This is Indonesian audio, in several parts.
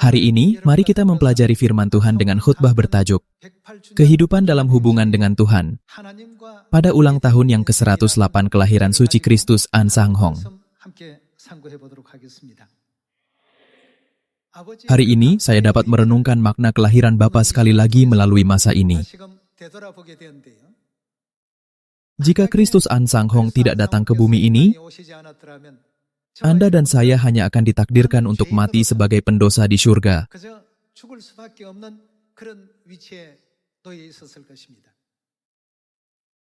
Hari ini, mari kita mempelajari firman Tuhan dengan khutbah bertajuk Kehidupan dalam hubungan dengan Tuhan. Pada ulang tahun yang ke-108 kelahiran suci Kristus An Sang Hong. Hari ini, saya dapat merenungkan makna kelahiran Bapa sekali lagi melalui masa ini. Jika Kristus An Sang Hong tidak datang ke bumi ini, Anda dan saya hanya akan ditakdirkan untuk mati sebagai pendosa di surga.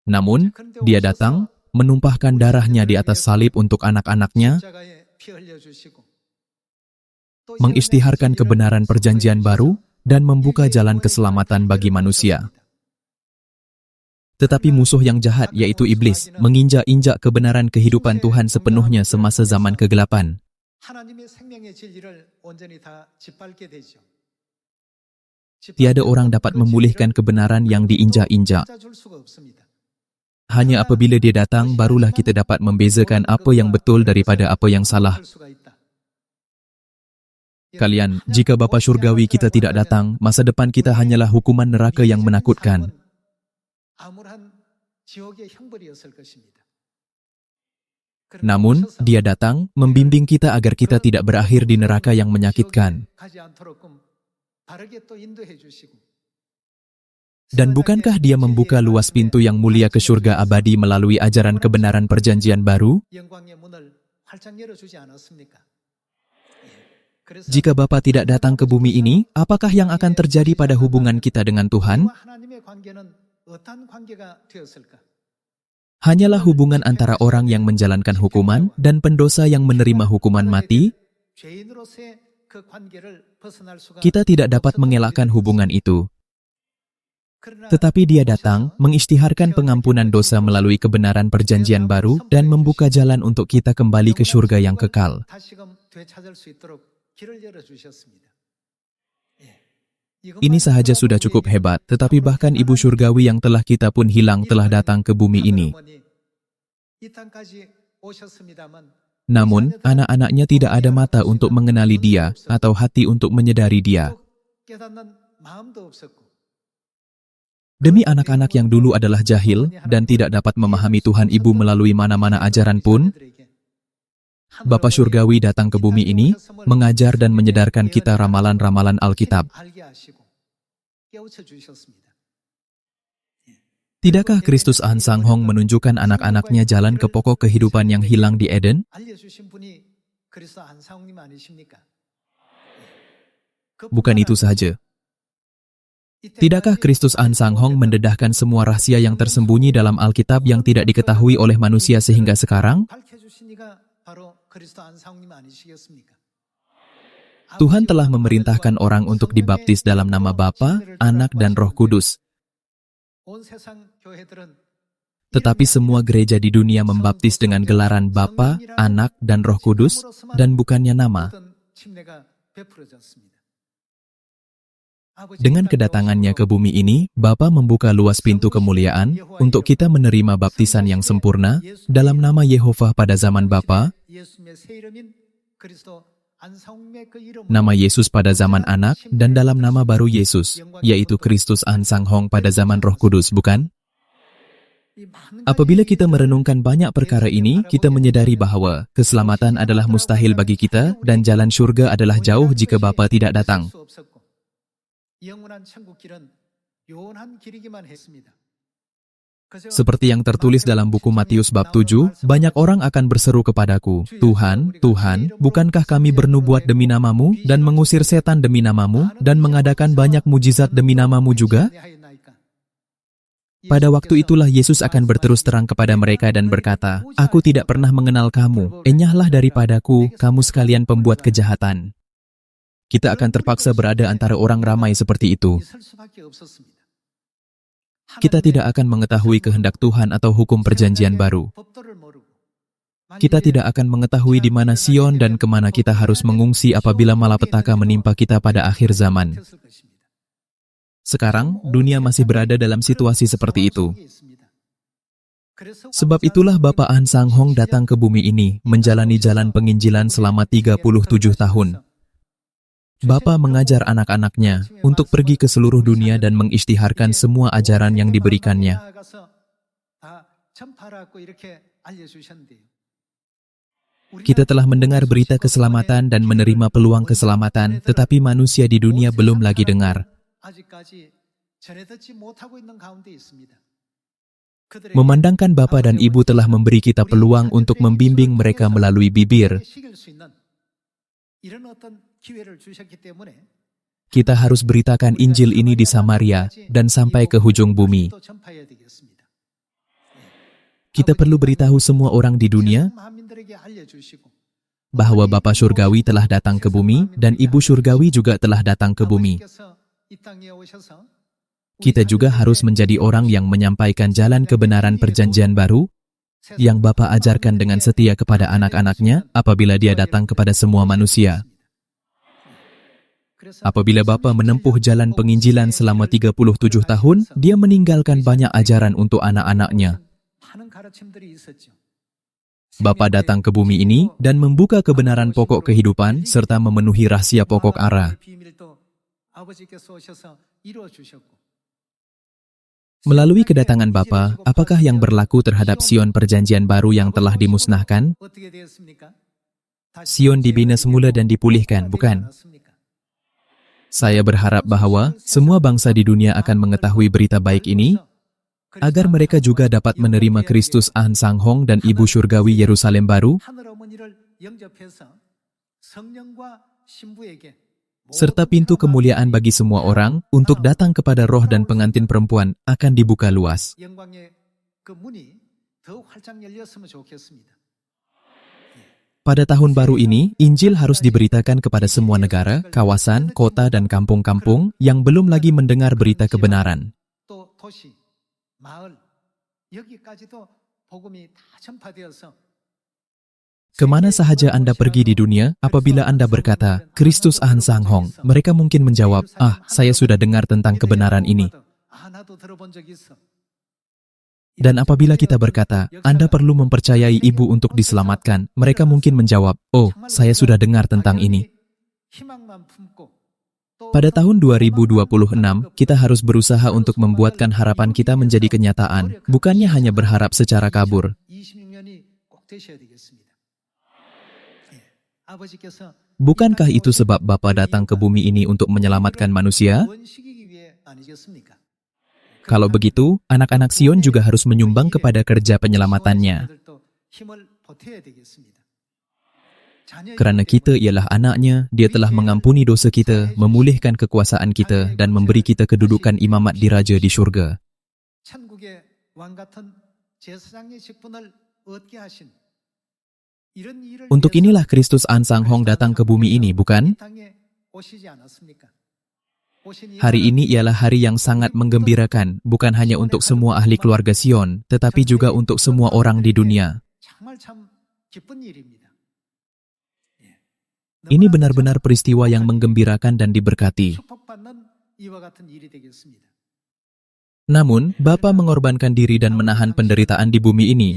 Namun, Dia datang, menumpahkan darahnya di atas salib untuk anak-anaknya, mengisytiharkan kebenaran perjanjian baru, dan membuka jalan keselamatan bagi manusia. Tetapi musuh yang jahat, yaitu iblis, menginjak-injak kebenaran kehidupan Tuhan sepenuhnya semasa zaman kegelapan. Tiada orang dapat memulihkan kebenaran yang diinjak-injak. Hanya apabila Dia datang, barulah kita dapat membezakan apa yang betul daripada apa yang salah. Kalian, jika Bapa Surgawi kita tidak datang, masa depan kita hanyalah hukuman neraka yang menakutkan. Namun, Dia datang, membimbing kita agar kita tidak berakhir di neraka yang menyakitkan. Dan bukankah Dia membuka luas pintu yang mulia ke surga abadi melalui ajaran kebenaran perjanjian baru? Jika Bapa tidak datang ke bumi ini, apakah yang akan terjadi pada hubungan kita dengan Tuhan? Hanyalah hubungan antara orang yang menjalankan hukuman dan pendosa yang menerima hukuman mati. Kita tidak dapat mengelakkan hubungan itu. Tetapi Dia datang, mengisytiharkan pengampunan dosa melalui kebenaran perjanjian baru dan membuka jalan untuk kita kembali ke surga yang kekal. Ini sahaja sudah cukup hebat, tetapi bahkan Ibu Surgawi yang telah kita pun hilang telah datang ke bumi ini. Namun, anak-anaknya tidak ada mata untuk mengenali Dia atau hati untuk menyadari Dia. Demi anak-anak yang dulu adalah jahil dan tidak dapat memahami Tuhan Ibu melalui mana-mana ajaran pun, Bapa Surgawi datang ke bumi ini, mengajar dan menyadarkan kita ramalan-ramalan Alkitab. Tidakkah Kristus An Sang Hong menunjukkan anak-anaknya jalan ke pokok kehidupan yang hilang di Eden? Bukan itu saja. Tidakkah Kristus An Sang Hong mendedahkan semua rahasia yang tersembunyi dalam Alkitab yang tidak diketahui oleh manusia sehingga sekarang? Tuhan telah memerintahkan orang untuk dibaptis dalam nama Bapa, Anak, dan Roh Kudus. Tetapi semua gereja di dunia membaptis dengan gelaran Bapa, Anak, dan Roh Kudus, dan bukannya nama. Dengan kedatangannya ke bumi ini, Bapa membuka luas pintu kemuliaan untuk kita menerima baptisan yang sempurna dalam nama Yehova pada zaman Bapa, nama Yesus pada zaman Anak, dan dalam nama baru Yesus, yaitu Kristus An Sang Hong pada zaman Roh Kudus, bukan? Apabila kita merenungkan banyak perkara ini, kita menyadari bahwa keselamatan adalah mustahil bagi kita dan jalan surga adalah jauh jika Bapa tidak datang. Seperti yang tertulis dalam buku Matius bab 7, banyak orang akan berseru kepadaku, Tuhan, Tuhan, bukankah kami bernubuat demi namamu, dan mengusir setan demi namamu, dan mengadakan banyak mujizat demi namamu juga? Pada waktu itulah Yesus akan berterus terang kepada mereka dan berkata, Aku tidak pernah mengenal kamu, enyahlah daripadaku, kamu sekalian pembuat kejahatan. Kita akan terpaksa berada antara orang ramai seperti itu. Kita tidak akan mengetahui kehendak Tuhan atau hukum perjanjian baru. Kita tidak akan mengetahui di mana Sion dan kemana kita harus mengungsi apabila malapetaka menimpa kita pada akhir zaman. Sekarang, dunia masih berada dalam situasi seperti itu. Sebab itulah Bapa An Sang Hong datang ke bumi ini, menjalani jalan penginjilan selama 37 tahun. Bapa mengajar anak-anaknya untuk pergi ke seluruh dunia dan mengisytiharkan semua ajaran yang diberikannya. Kita telah mendengar berita keselamatan dan menerima peluang keselamatan, tetapi manusia di dunia belum lagi dengar. Memandangkan Bapa dan Ibu telah memberi kita peluang untuk membimbing mereka melalui bibir, kita harus beritakan Injil ini di Samaria dan sampai ke hujung bumi. Kita perlu beritahu semua orang di dunia bahwa Bapa Surgawi telah datang ke bumi dan Ibu Surgawi juga telah datang ke bumi. Kita juga harus menjadi orang yang menyampaikan jalan kebenaran perjanjian baru yang Bapa ajarkan dengan setia kepada anak-anaknya apabila Dia datang kepada semua manusia. Apabila Bapa menempuh jalan penginjilan selama 37 tahun, Dia meninggalkan banyak ajaran untuk anak-anaknya. Bapa datang ke bumi ini dan membuka kebenaran pokok kehidupan serta memenuhi rahasia pokok ara. Melalui kedatangan Bapa, apakah yang berlaku terhadap Sion perjanjian baru yang telah dimusnahkan? Sion dibina semula dan dipulihkan, bukan? Saya berharap bahwa semua bangsa di dunia akan mengetahui berita baik ini, agar mereka juga dapat menerima Kristus An Sang Hong dan Ibu Surgawi Yerusalem baru, serta pintu kemuliaan bagi semua orang untuk datang kepada roh dan pengantin perempuan akan dibuka luas. Pada tahun baru ini, Injil harus diberitakan kepada semua negara, kawasan, kota, dan kampung-kampung yang belum lagi mendengar berita kebenaran. Kemana sahaja Anda pergi di dunia, apabila Anda berkata, Kristus An Sang Hong, mereka mungkin menjawab, saya sudah dengar tentang kebenaran ini. Dan apabila kita berkata, Anda perlu mempercayai Ibu untuk diselamatkan, mereka mungkin menjawab, saya sudah dengar tentang ini. Pada tahun 2026, kita harus berusaha untuk membuatkan harapan kita menjadi kenyataan, bukannya hanya berharap secara kabur. Bukankah itu sebab Bapa datang ke bumi ini untuk menyelamatkan manusia? Kalau begitu, anak-anak Sion juga harus menyumbang kepada kerja penyelamatannya. Kerana kita ialah anaknya, Dia telah mengampuni dosa kita, memulihkan kekuasaan kita, dan memberi kita kedudukan imamat diraja di syurga. Untuk inilah Kristus An Sang Hong datang ke bumi ini, bukan? Hari ini ialah hari yang sangat menggembirakan, bukan hanya untuk semua ahli keluarga Sion, tetapi juga untuk semua orang di dunia. Ini benar-benar peristiwa yang menggembirakan dan diberkati. Namun, Bapa mengorbankan diri dan menahan penderitaan di bumi ini.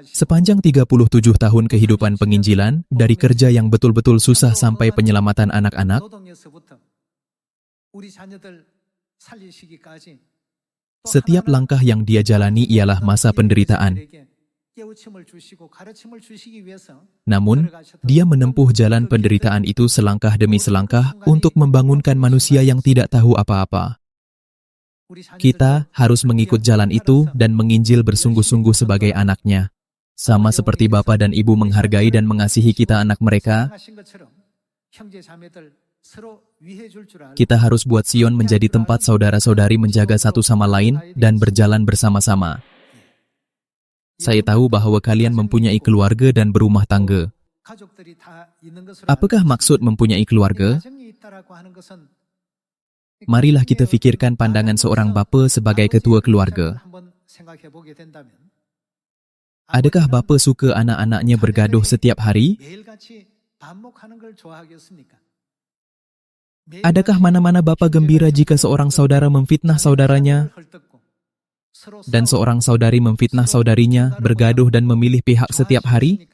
Sepanjang 37 tahun kehidupan penginjilan, dari kerja yang betul-betul susah sampai penyelamatan anak-anak, setiap langkah yang Dia jalani ialah masa penderitaan. Namun, Dia menempuh jalan penderitaan itu selangkah demi selangkah untuk membangunkan manusia yang tidak tahu apa-apa. Kita harus mengikut jalan itu dan menginjil bersungguh-sungguh sebagai anaknya. Sama seperti Bapa dan Ibu menghargai dan mengasihi kita anak mereka, kita harus buat Sion menjadi tempat saudara-saudari menjaga satu sama lain dan berjalan bersama-sama. Saya tahu bahwa kalian mempunyai keluarga dan berumah tangga. Apakah maksud mempunyai keluarga? Marilah kita fikirkan pandangan seorang bapa sebagai ketua keluarga. Adakah bapa suka anak-anaknya bergaduh setiap hari? Adakah mana-mana bapa gembira jika seorang saudara memfitnah saudaranya dan seorang saudari memfitnah saudarinya, bergaduh dan memilih pihak setiap hari?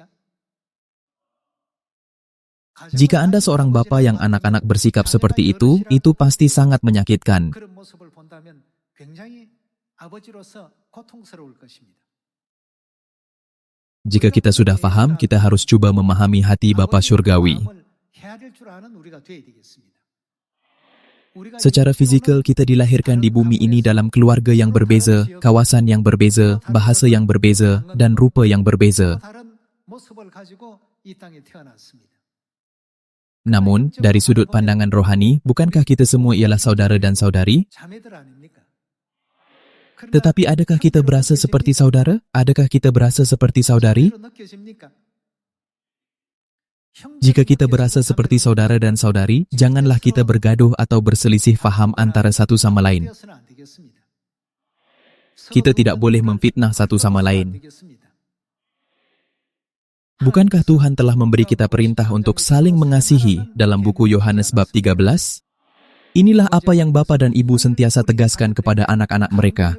Jika Anda seorang bapa yang anak-anak bersikap seperti itu pasti sangat menyakitkan. Jika kita sudah paham, kita harus coba memahami hati Bapa Surgawi. Secara fisikal, kita dilahirkan di bumi ini dalam keluarga yang berbeza, kawasan yang berbeza, bahasa yang berbeza, dan rupa yang berbeza. Namun, dari sudut pandangan rohani, bukankah kita semua ialah saudara dan saudari? Tetapi adakah kita berasa seperti saudara? Adakah kita berasa seperti saudari? Jika kita berasa seperti saudara dan saudari, janganlah kita bergaduh atau berselisih faham antara satu sama lain. Kita tidak boleh memfitnah satu sama lain. Bukankah Tuhan telah memberi kita perintah untuk saling mengasihi dalam buku Yohanes bab 13? Inilah apa yang bapa dan ibu sentiasa tegaskan kepada anak-anak mereka.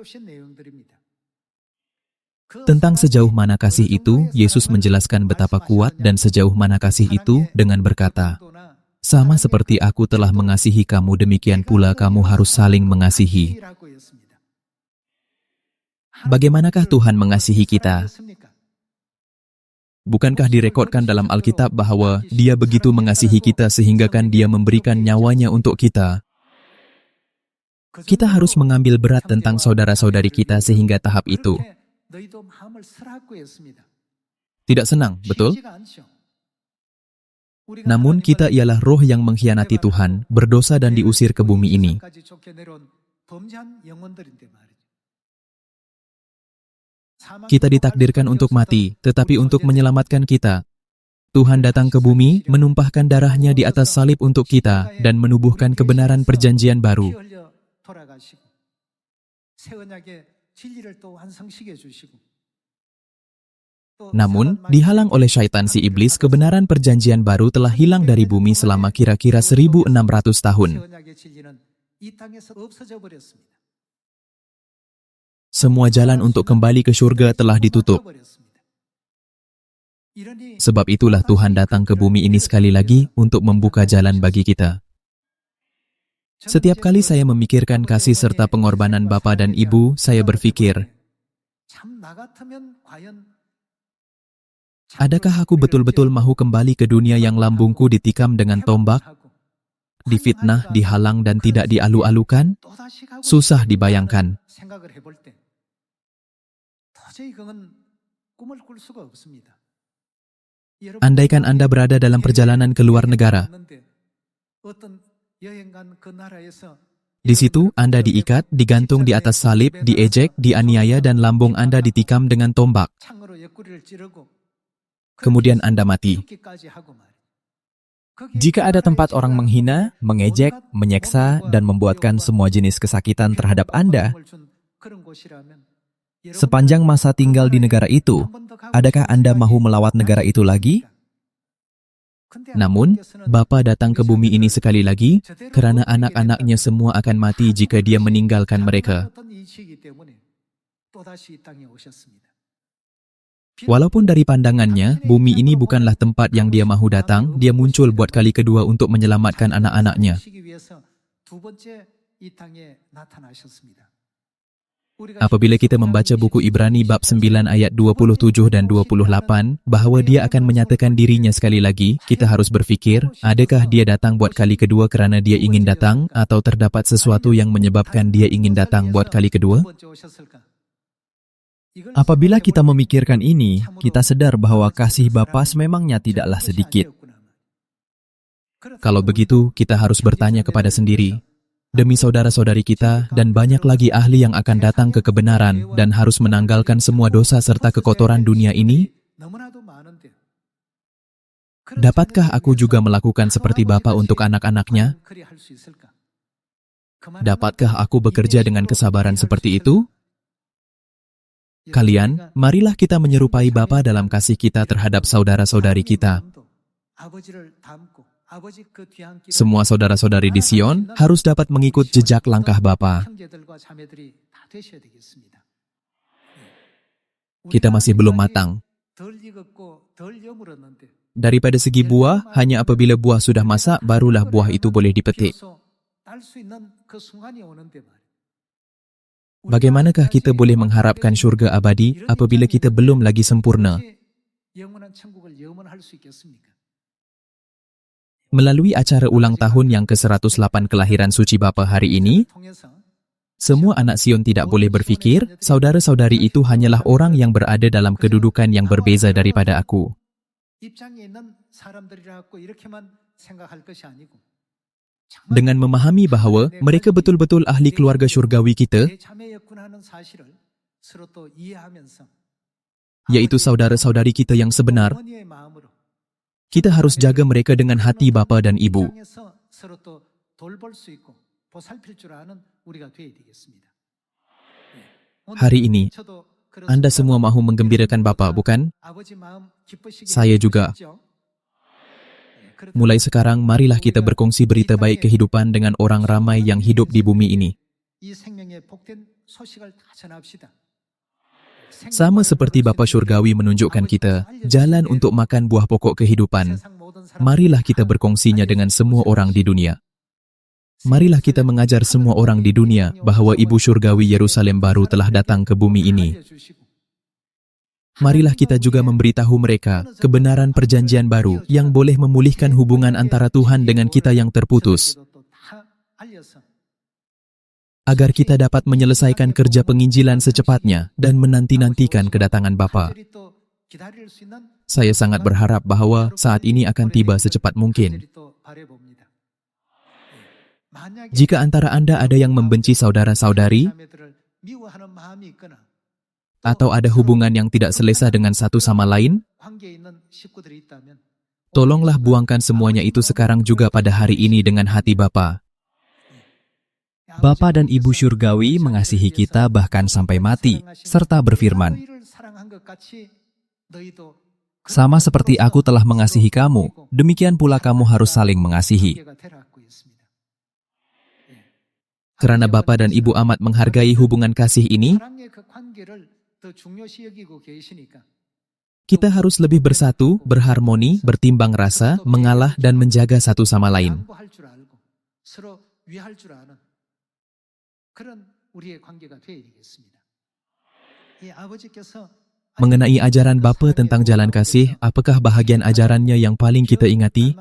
Tentang sejauh mana kasih itu, Yesus menjelaskan betapa kuat dan sejauh mana kasih itu dengan berkata, "Sama seperti aku telah mengasihi kamu, demikian pula kamu harus saling mengasihi." Bagaimanakah Tuhan mengasihi kita? Bukankah direkodkan dalam Alkitab bahwa Dia begitu mengasihi kita sehingga kan Dia memberikan nyawanya untuk kita? Kita harus mengambil berat tentang saudara-saudari kita sehingga tahap itu. Tidak senang, betul? Namun kita ialah roh yang mengkhianati Tuhan, berdosa dan diusir ke bumi ini. Kita ditakdirkan untuk mati, tetapi untuk menyelamatkan kita. Tuhan datang ke bumi, menumpahkan darahnya di atas salib untuk kita, dan menubuhkan kebenaran perjanjian baru. Namun, dihalang oleh syaitan si iblis, kebenaran perjanjian baru telah hilang dari bumi selama kira-kira 1600 tahun. Semua jalan untuk kembali ke surga telah ditutup. Sebab itulah Tuhan datang ke bumi ini sekali lagi untuk membuka jalan bagi kita. Setiap kali saya memikirkan kasih serta pengorbanan Bapa dan Ibu, saya berpikir, adakah aku betul-betul mahu kembali ke dunia yang lambungku ditikam dengan tombak, difitnah, dihalang, dan tidak dialu-alukan? Susah dibayangkan. Andaikan Anda berada dalam perjalanan ke luar negara, di situ Anda diikat, digantung di atas salib, diejek, dianiaya, dan lambung Anda ditikam dengan tombak. Kemudian Anda mati. Jika ada tempat orang menghina, mengejek, menyeksa, dan membuatkan semua jenis kesakitan terhadap Anda, sepanjang masa tinggal di negara itu, adakah Anda mahu melawat negara itu lagi? Namun, Bapa datang ke bumi ini sekali lagi, kerana anak-anaknya semua akan mati jika Dia meninggalkan mereka. Walaupun dari pandangannya, bumi ini bukanlah tempat yang Dia mahu datang, Dia muncul buat kali kedua untuk menyelamatkan anak-anaknya. Apabila kita membaca buku Ibrani bab 9 ayat 27 dan 28, bahwa Dia akan menyatakan dirinya sekali lagi, kita harus berfikir, adakah Dia datang buat kali kedua kerana Dia ingin datang, atau terdapat sesuatu yang menyebabkan Dia ingin datang buat kali kedua? Apabila kita memikirkan ini, kita sadar bahwa kasih Bapa sememangnya tidaklah sedikit. Kalau begitu, kita harus bertanya kepada sendiri, demi saudara-saudari kita, dan banyak lagi ahli yang akan datang ke kebenaran dan harus menanggalkan semua dosa serta kekotoran dunia ini, dapatkah aku juga melakukan seperti Bapa untuk anak-anaknya? Dapatkah aku bekerja dengan kesabaran seperti itu? Kalian, marilah kita menyerupai Bapa dalam kasih kita terhadap saudara-saudari kita. Semua saudara-saudari di Sion harus dapat mengikut jejak langkah Bapa. Kita masih belum matang. Daripada segi buah, hanya apabila buah sudah masak, barulah buah itu boleh dipetik. Bagaimanakah kita boleh mengharapkan syurga abadi apabila kita belum lagi sempurna? Melalui acara ulang tahun yang ke-108 kelahiran suci Bapa hari ini, semua anak Sion tidak boleh berfikir, saudara-saudari itu hanyalah orang yang berada dalam kedudukan yang berbeza daripada aku. Dengan memahami bahawa mereka betul-betul ahli keluarga syurgawi kita, yaitu saudara-saudari kita yang sebenar, kita harus jaga mereka dengan hati bapa dan ibu. Hari ini, Anda semua mahu menggembirakan Bapa, bukan? Saya juga. Mulai sekarang, marilah kita berkongsi berita baik kehidupan dengan orang ramai yang hidup di bumi ini. Sama seperti Bapa Syurgawi menunjukkan kita jalan untuk makan buah pokok kehidupan, marilah kita berkongsinya dengan semua orang di dunia. Marilah kita mengajar semua orang di dunia bahawa Ibu Syurgawi Yerusalem baru telah datang ke bumi ini. Marilah kita juga memberitahu mereka kebenaran perjanjian baru yang boleh memulihkan hubungan antara Tuhan dengan kita yang terputus, agar kita dapat menyelesaikan kerja penginjilan secepatnya dan menanti-nantikan kedatangan Bapa. Saya sangat berharap bahawa saat ini akan tiba secepat mungkin. Jika antara Anda ada yang membenci saudara-saudari, atau ada hubungan yang tidak selesa dengan satu sama lain, tolonglah buangkan semuanya itu sekarang juga pada hari ini dengan hati Bapa. Bapa dan Ibu Syurgawi mengasihi kita bahkan sampai mati, serta berfirman, "Sama seperti aku telah mengasihi kamu, demikian pula kamu harus saling mengasihi." Kerana Bapa dan Ibu amat menghargai hubungan kasih ini, kita harus lebih bersatu, berharmoni, bertimbang rasa, mengalah dan menjaga satu sama lain. Mengenai ajaran Bapa tentang jalan kasih, apakah bahagian ajarannya yang paling kita ingati?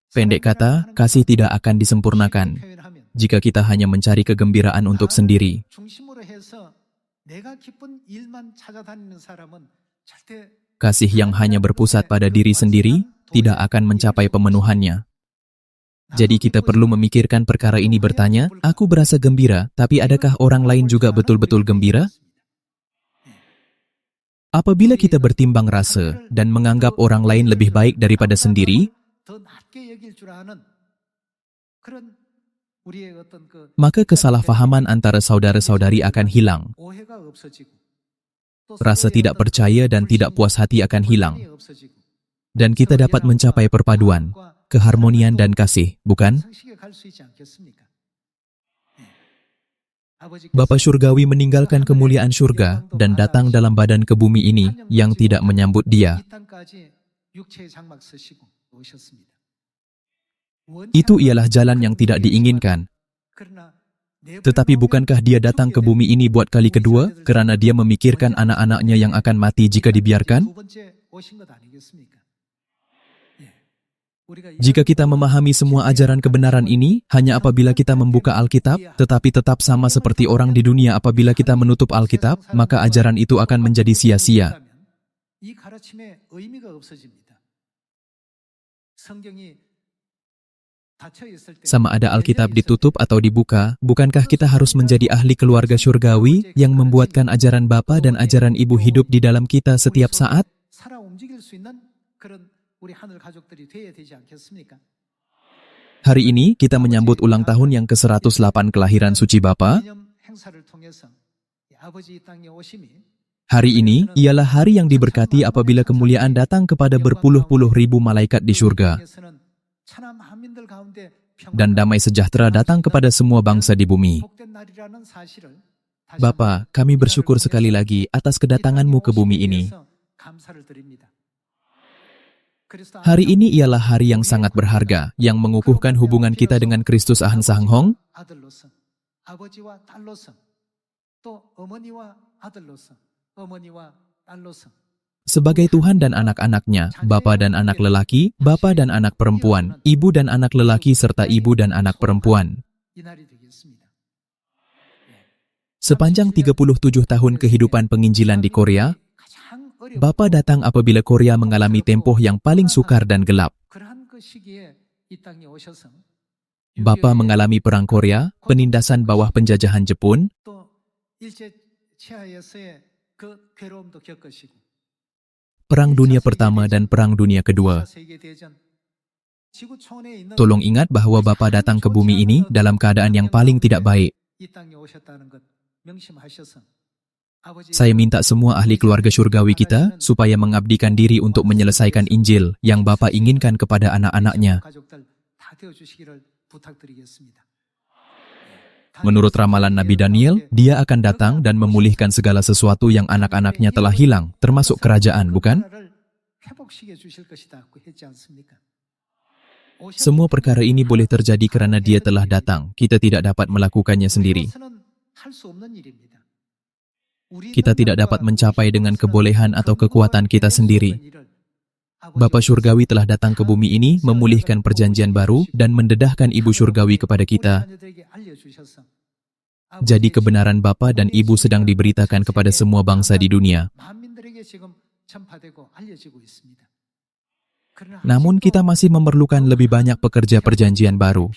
Pendek kata, kasih tidak akan disempurnakan jika kita hanya mencari kegembiraan untuk sendiri. Kasih yang hanya berpusat pada diri sendiri tidak akan mencapai pemenuhannya. Jadi kita perlu memikirkan perkara ini bertanya, aku berasa gembira, tapi adakah orang lain juga betul-betul gembira? Apabila kita bertimbang rasa dan menganggap orang lain lebih baik daripada sendiri, maka kesalahfahaman antara saudara-saudari akan hilang. Rasa tidak percaya dan tidak puas hati akan hilang. Dan kita dapat mencapai perpaduan, keharmonian dan kasih, bukan? Bapa Syurgawi meninggalkan kemuliaan syurga dan datang dalam badan ke bumi ini yang tidak menyambut dia. Itu ialah jalan yang tidak diinginkan. Tetapi bukankah dia datang ke bumi ini buat kali kedua kerana dia memikirkan anak-anaknya yang akan mati jika dibiarkan? Jika kita memahami semua ajaran kebenaran ini, hanya apabila kita membuka Alkitab, tetapi tetap sama seperti orang di dunia apabila kita menutup Alkitab, maka ajaran itu akan menjadi sia-sia. Sama ada Alkitab ditutup atau dibuka, bukankah kita harus menjadi ahli keluarga syurgawi yang membuatkan ajaran Bapa dan ajaran Ibu hidup di dalam kita setiap saat? Hari ini kita menyambut ulang tahun yang ke-108 kelahiran suci Bapa. Hari ini ialah hari yang diberkati apabila kemuliaan datang kepada berpuluh-puluh ribu malaikat di syurga. Dan damai sejahtera datang kepada semua bangsa di bumi. Bapa, kami bersyukur sekali lagi atas kedatangan-Mu ke bumi ini. Hari ini ialah hari yang sangat berharga, yang mengukuhkan hubungan kita dengan Kristus Ahn-Sang Hong. Sebagai Tuhan dan anak-anaknya, bapa dan anak lelaki, bapa dan anak perempuan, ibu dan anak lelaki serta ibu dan anak perempuan. Sepanjang 37 tahun kehidupan penginjilan di Korea, Bapa datang apabila Korea mengalami tempoh yang paling sukar dan gelap. Bapa mengalami Perang Korea, penindasan bawah penjajahan Jepun, Perang Dunia Pertama dan Perang Dunia Kedua. Tolong ingat bahwa Bapa datang ke bumi ini dalam keadaan yang paling tidak baik. Saya minta semua ahli keluarga syurgawi kita supaya mengabdikan diri untuk menyelesaikan Injil yang Bapa inginkan kepada anak-anaknya. Menurut ramalan Nabi Daniel, dia akan datang dan memulihkan segala sesuatu yang anak-anaknya telah hilang, termasuk kerajaan, bukan? Semua perkara ini boleh terjadi karena dia telah datang. Kita tidak dapat melakukannya sendiri. Kita tidak dapat mencapai dengan kebolehan atau kekuatan kita sendiri. Bapa Syurgawi telah datang ke bumi ini memulihkan perjanjian baru dan mendedahkan Ibu Syurgawi kepada kita. Jadi kebenaran Bapa dan Ibu sedang diberitakan kepada semua bangsa di dunia. Namun kita masih memerlukan lebih banyak pekerja perjanjian baru.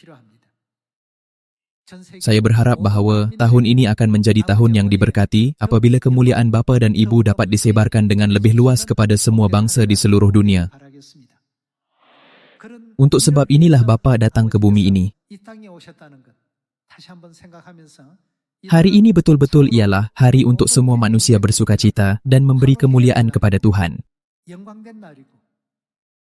Saya berharap bahwa tahun ini akan menjadi tahun yang diberkati apabila kemuliaan Bapa dan Ibu dapat disebarkan dengan lebih luas kepada semua bangsa di seluruh dunia. Untuk sebab inilah Bapa datang ke bumi ini. Hari ini betul-betul ialah hari untuk semua manusia bersukacita dan memberi kemuliaan kepada Tuhan.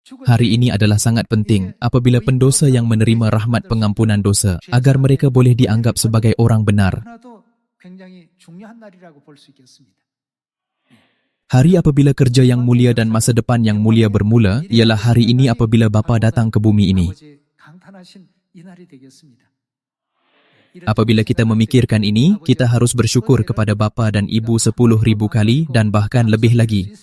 Hari ini adalah sangat penting apabila pendosa yang menerima rahmat pengampunan dosa agar mereka boleh dianggap sebagai orang benar. Hari apabila kerja yang mulia dan masa depan yang mulia bermula ialah hari ini apabila Bapa datang ke bumi ini. Apabila kita memikirkan ini, kita harus bersyukur kepada Bapa dan Ibu 10.000 kali dan bahkan lebih lagi.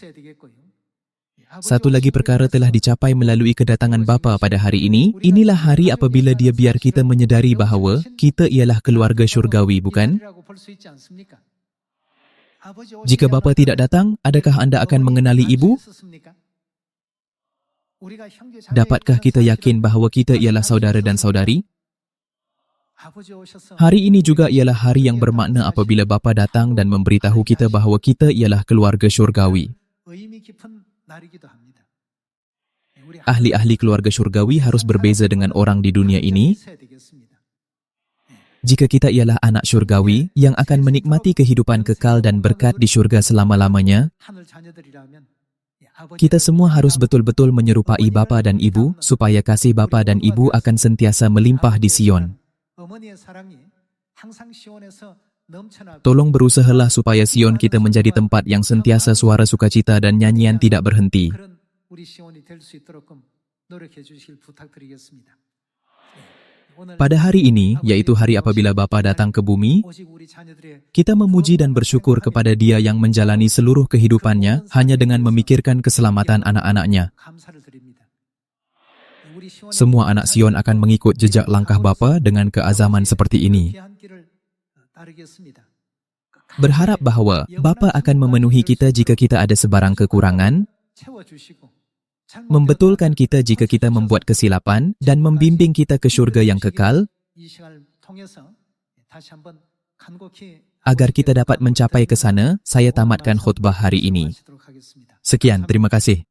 Satu lagi perkara telah dicapai melalui kedatangan Bapa pada hari ini. Inilah hari apabila Dia biar kita menyedari bahawa kita ialah keluarga syurgawi, bukan? Jika Bapa tidak datang, adakah Anda akan mengenali Ibu? Dapatkah kita yakin bahawa kita ialah saudara dan saudari? Hari ini juga ialah hari yang bermakna apabila Bapa datang dan memberitahu kita bahawa kita ialah keluarga syurgawi. Ahli-ahli keluarga syurgawi harus berbeza dengan orang di dunia ini. Jika kita ialah anak syurgawi yang akan menikmati kehidupan kekal dan berkat di syurga selama-lamanya, kita semua harus betul-betul menyerupai Bapa dan Ibu supaya kasih Bapa dan Ibu akan sentiasa melimpah di Sion. Tolong berusahalah supaya Sion kita menjadi tempat yang sentiasa suara sukacita dan nyanyian tidak berhenti. Pada hari ini, yaitu hari apabila Bapa datang ke bumi, kita memuji dan bersyukur kepada Dia yang menjalani seluruh kehidupannya hanya dengan memikirkan keselamatan anak-anaknya. Semua anak Sion akan mengikut jejak langkah Bapa dengan keazaman seperti ini. Berharap bahawa Bapa akan memenuhi kita jika kita ada sebarang kekurangan, membetulkan kita jika kita membuat kesilapan, dan membimbing kita ke syurga yang kekal, agar kita dapat mencapai ke sana. Saya tamatkan khutbah hari ini. Sekian, terima kasih.